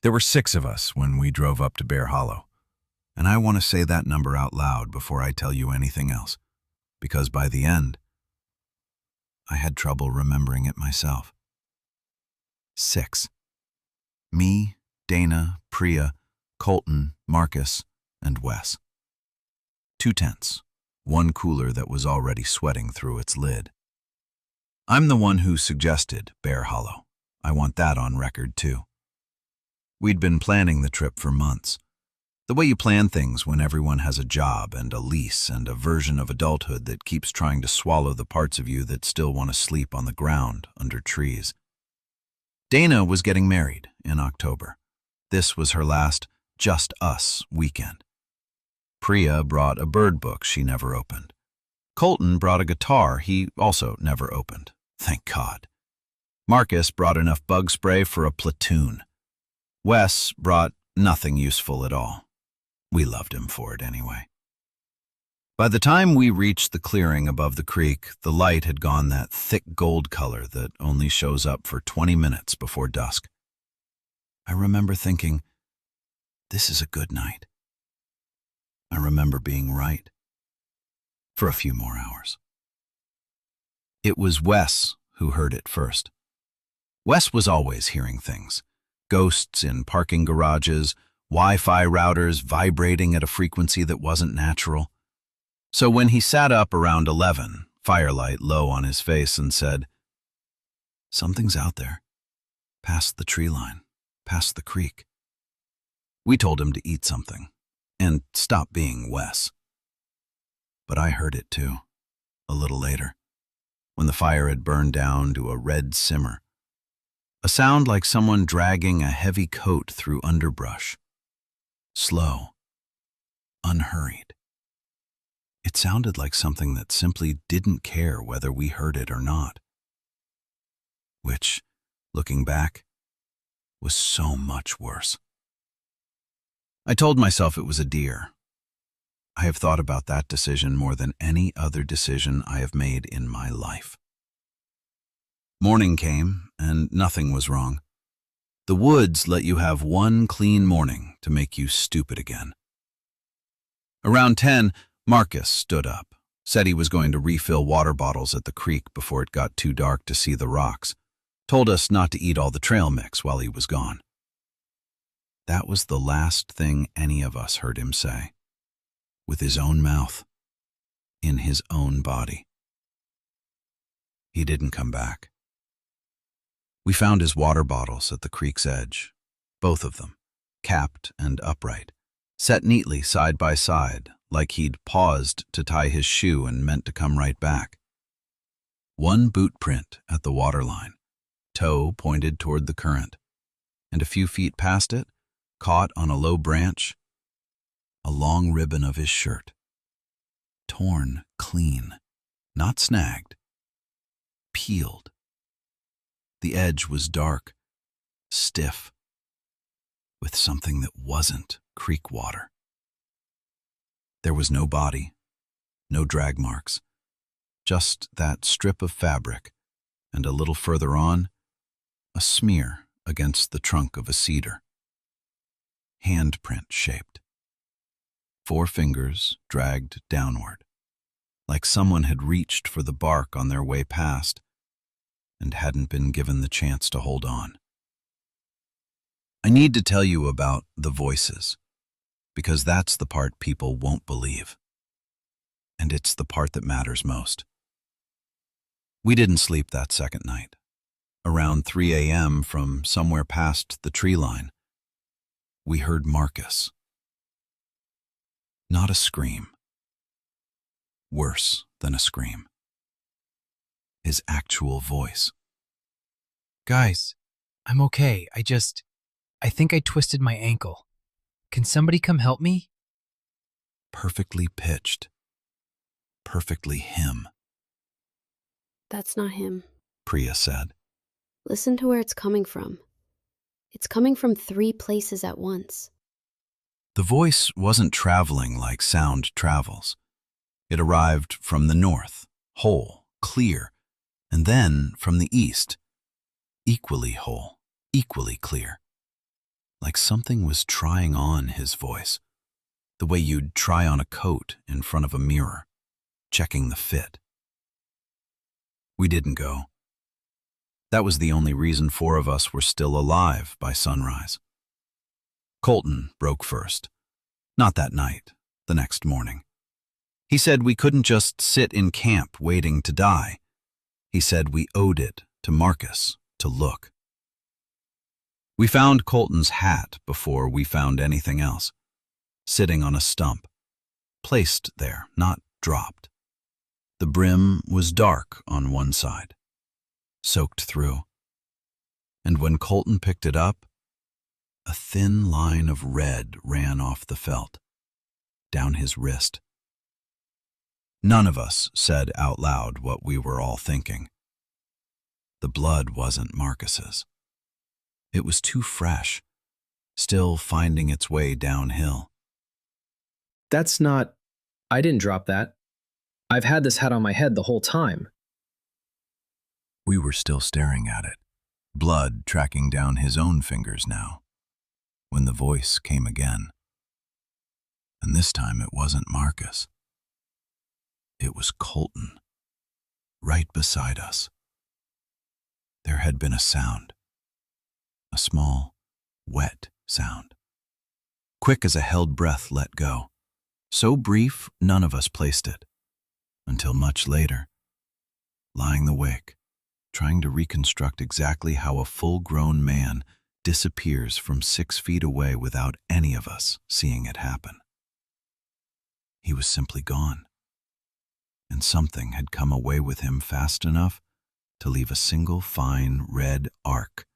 There were 6 of us when we drove up to Bear Hollow, and I want to say that number out loud before I tell you anything else, because by the end, I had trouble remembering it myself. 6. Me, Dana, Priya, Colton, Marcus, and Wes. 2 tents, 1 cooler that was already sweating through its lid. I'm the one who suggested Bear Hollow. I want that on record, too. We'd been planning the trip for months. The way you plan things when everyone has a job and a lease and a version of adulthood that keeps trying to swallow the parts of you that still want to sleep on the ground under trees. Dana was getting married in October. This was her last just us weekend. Priya brought a bird book she never opened. Colton brought a guitar he also never opened. Thank God. Marcus brought enough bug spray for a platoon. Wes brought nothing useful at all. We loved him for it anyway. By the time we reached the clearing above the creek, the light had gone that thick gold color that only shows up for 20 minutes before dusk. I remember thinking, this is a good night. I remember being right. For a few more hours. It was Wes who heard it first. Wes was always hearing things. Ghosts in parking garages, Wi-Fi routers vibrating at a frequency that wasn't natural. So when he sat up around 11, firelight low on his face, and said, "Something's out there, past the tree line, past the creek," we told him to eat something and stop being Wes. But I heard it too, a little later, when the fire had burned down to a red simmer. A sound like someone dragging a heavy coat through underbrush. Slow, unhurried. It sounded like something that simply didn't care whether we heard it or not. Which, looking back, was so much worse. I told myself it was a deer. I have thought about that decision more than any other decision I have made in my life. Morning came, and nothing was wrong. The woods let you have one clean morning to make you stupid again. Around 10, Marcus stood up, said he was going to refill water bottles at the creek before it got too dark to see the rocks, told us not to eat all the trail mix while he was gone. That was the last thing any of us heard him say, with his own mouth, in his own body. He didn't come back. We found his water bottles at the creek's edge, both of them, capped and upright, set neatly side by side, like he'd paused to tie his shoe and meant to come right back. One boot print at the waterline, toe pointed toward the current, and a few feet past it, caught on a low branch, a long ribbon of his shirt. Torn clean, not snagged, peeled. The edge was dark, stiff, with something that wasn't creek water. There was no body, no drag marks, just that strip of fabric, and a little further on, a smear against the trunk of a cedar. Handprint shaped. 4 fingers dragged downward, like someone had reached for the bark on their way past and hadn't been given the chance to hold on. I need to tell you about the voices, because that's the part people won't believe. And it's the part that matters most. We didn't sleep that second night. Around 3 a.m. from somewhere past the tree line, we heard Marcus. Not a scream. Worse than a scream. His actual voice. "Guys, I'm okay. I think I twisted my ankle. Can somebody come help me?" Perfectly pitched. Perfectly him, "That's not him," Priya said. "Listen to where it's coming from. It's coming from 3 places at once." The voice wasn't traveling like sound travels. It arrived from the north, whole, clear, and then from the east, equally whole, equally clear. like something was trying on his voice, the way you'd try on a coat in front of a mirror, checking the fit. We didn't go. That was the only reason 4 of us were still alive by sunrise. Colton broke first. Not that night, the next morning. He said we couldn't just sit in camp waiting to die. He said we owed it to Marcus to look. We found Colton's hat before we found anything else, sitting on a stump, placed there, not dropped. The brim was dark on one side, soaked through, and when Colton picked it up, a thin line of red ran off the felt, down his wrist. None of us said out loud what we were all thinking. The blood wasn't Marcus's. It was too fresh, still finding its way downhill. That's not... I didn't drop that. I've had this hat on my head the whole time. We were still staring at it, blood tracking down his own fingers now, when the voice came again. And this time it wasn't Marcus. It was Colton, right beside us. There had been a sound, a small, wet sound, quick as a held breath let go, so brief none of us placed it, until much later, lying awake, trying to reconstruct exactly how a full-grown man disappears from 6 feet away without any of us seeing it happen. He was simply gone, and something had come away with him fast enough to leave a single fine red arc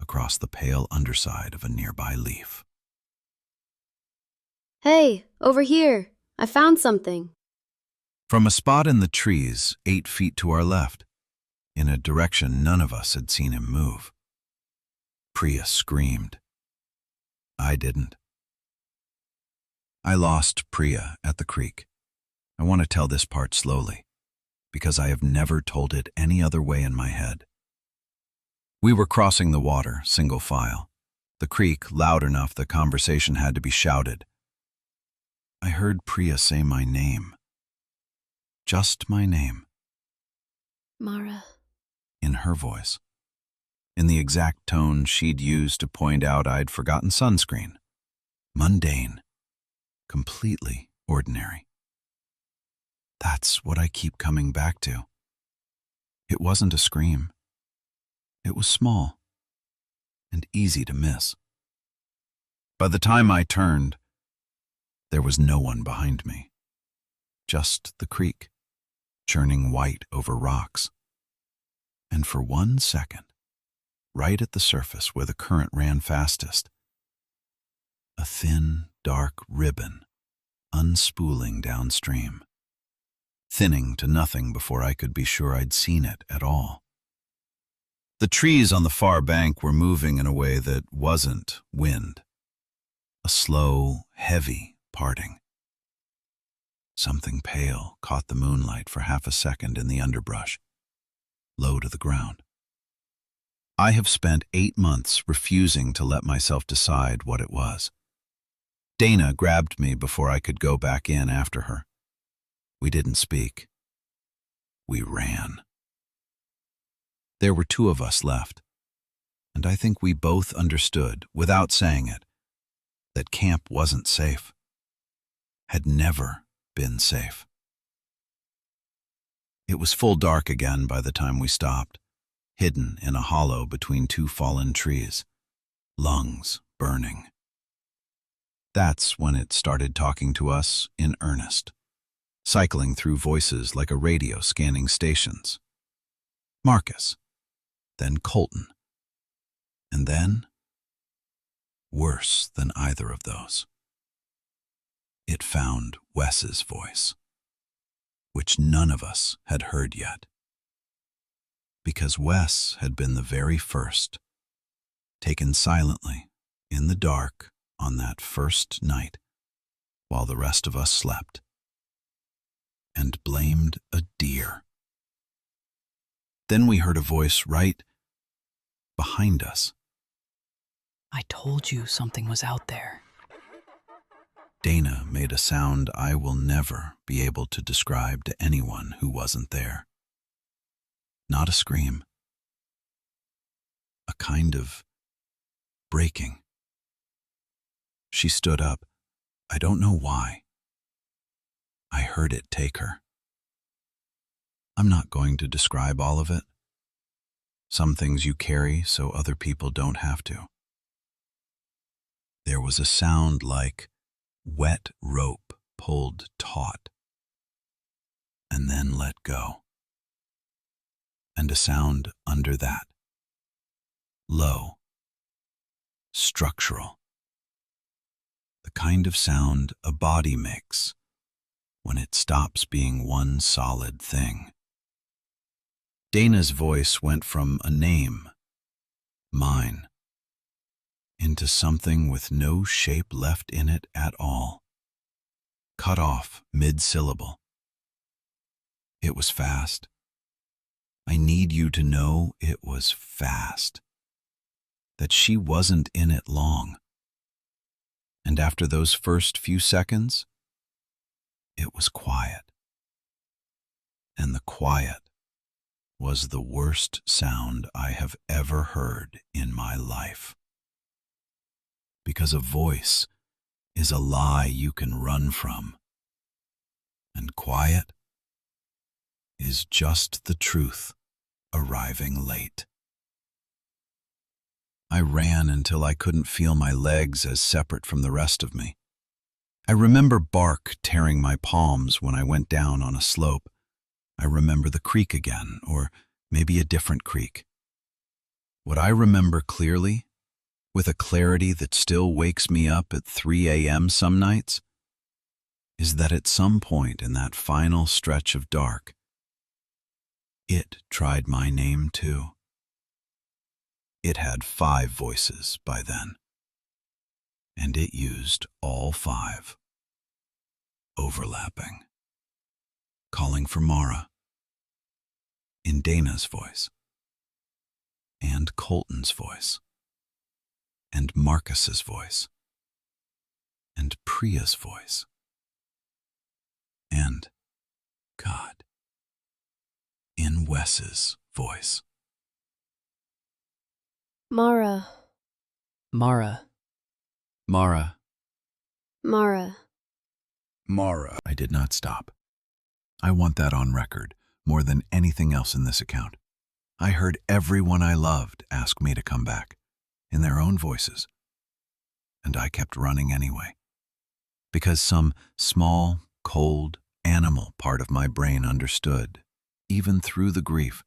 across the pale underside of a nearby leaf. Hey, over here. I found something. From a spot in the trees 8 feet to our left, in a direction none of us had seen him move, Priya screamed. I didn't. I lost Priya at the creek. I want to tell this part slowly, because I have never told it any other way in my head. We were crossing the water, single file. The creek loud enough the conversation had to be shouted. I heard Priya say my name. Just my name. Mara. In her voice. In the exact tone she'd used to point out I'd forgotten sunscreen. Mundane. Completely ordinary. That's what I keep coming back to. It wasn't a scream. It was small and easy to miss. By the time I turned, there was no one behind me. Just the creek, churning white over rocks. And for 1 second, right at the surface where the current ran fastest, a thin, dark ribbon unspooling downstream, thinning to nothing before I could be sure I'd seen it at all. The trees on the far bank were moving in a way that wasn't wind. A slow, heavy parting. Something pale caught the moonlight for half a second in the underbrush, low to the ground. I have spent 8 months refusing to let myself decide what it was. Dana grabbed me before I could go back in after her. We didn't speak. We ran. There were 2 of us left, and I think we both understood, without saying it, that camp wasn't safe. Had never been safe. It was full dark again by the time we stopped, hidden in a hollow between 2 fallen trees, lungs burning. That's when it started talking to us in earnest, cycling through voices like a radio scanning stations. Marcus, then Colton, and then, worse than either of those, it found Wes's voice, which none of us had heard yet. Because Wes had been the very first, taken silently, in the dark, on that first night, while the rest of us slept, and blamed a deer. Then we heard a voice right behind us. I told you something was out there. Dana made a sound I will never be able to describe to anyone who wasn't there. Not a scream. A kind of breaking. She stood up. I don't know why. I heard it take her. I'm not going to describe all of it. Some things you carry so other people don't have to. There was a sound like wet rope pulled taut and then let go. And a sound under that. Low. Structural. The kind of sound a body makes when it stops being one solid thing. Dana's voice went from a name, mine, into something with no shape left in it at all, cut off mid-syllable. It was fast. I need you to know it was fast, that she wasn't in it long. And after those first few seconds, it was quiet. And the quiet was the worst sound I have ever heard in my life. Because a voice is a lie you can run from, and quiet is just the truth arriving late. I ran until I couldn't feel my legs as separate from the rest of me. I remember bark tearing my palms when I went down on a slope. I remember the creek again, or maybe a different creek. What I remember clearly, with a clarity that still wakes me up at 3 a.m. some nights, is that at some point in that final stretch of dark, it tried my name too. It had 5 voices by then, and it used all 5, overlapping, calling for Mara, in Dana's voice, and Colton's voice, and Marcus's voice, and Priya's voice, and, God, in Wes's voice. Mara, Mara. Mara. Mara. Mara. I did not stop. I want that on record more than anything else in this account. I heard everyone I loved ask me to come back, in their own voices. And I kept running anyway. Because some small, cold, animal part of my brain understood, even through the grief,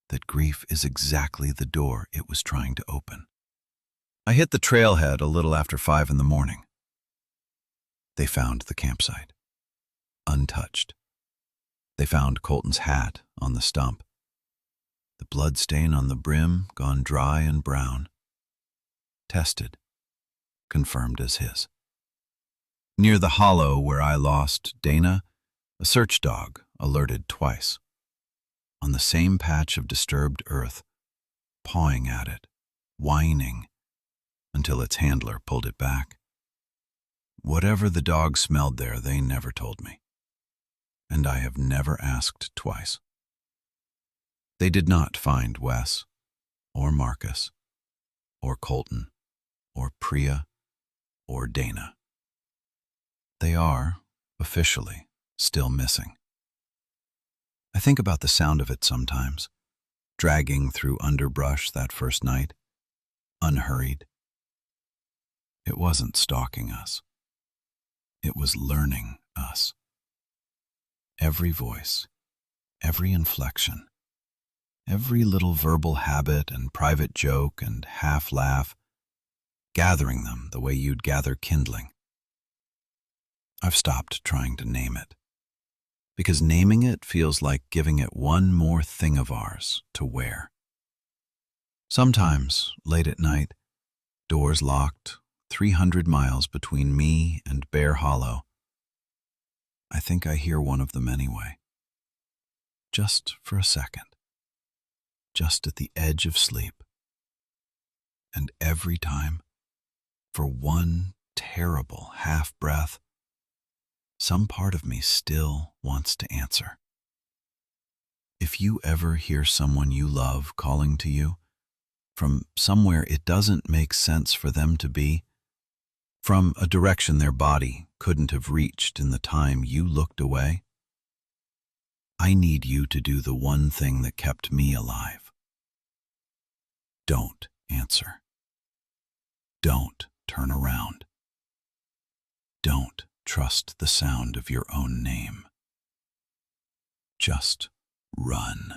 that grief is exactly the door it was trying to open. I hit the trailhead a little after 5 in the morning. They found the campsite, untouched. They found Colton's hat on the stump, the blood stain on the brim gone dry and brown. Tested, confirmed as his. Near the hollow where I lost Dana, a search dog alerted twice. On the same patch of disturbed earth, pawing at it, whining, until its handler pulled it back. Whatever the dog smelled there, they never told me. And I have never asked twice. They did not find Wes, or Marcus, or Colton, or Priya, or Dana. They are, officially, still missing. I think about the sound of it sometimes, dragging through underbrush that first night, unhurried. It wasn't stalking us. It was learning us. Every voice, every inflection, every little verbal habit and private joke and half-laugh, gathering them the way you'd gather kindling. I've stopped trying to name it, because naming it feels like giving it one more thing of ours to wear. Sometimes, late at night, doors locked, 300 miles between me and Bear Hollow, I think I hear one of them anyway. Just for a second. Just at the edge of sleep. And every time, for one terrible half-breath, some part of me still wants to answer. If you ever hear someone you love calling to you, from somewhere it doesn't make sense for them to be, from a direction their body couldn't have reached in the time you looked away, I need you to do the one thing that kept me alive. Don't answer. Don't turn around. Don't trust the sound of your own name. Just run.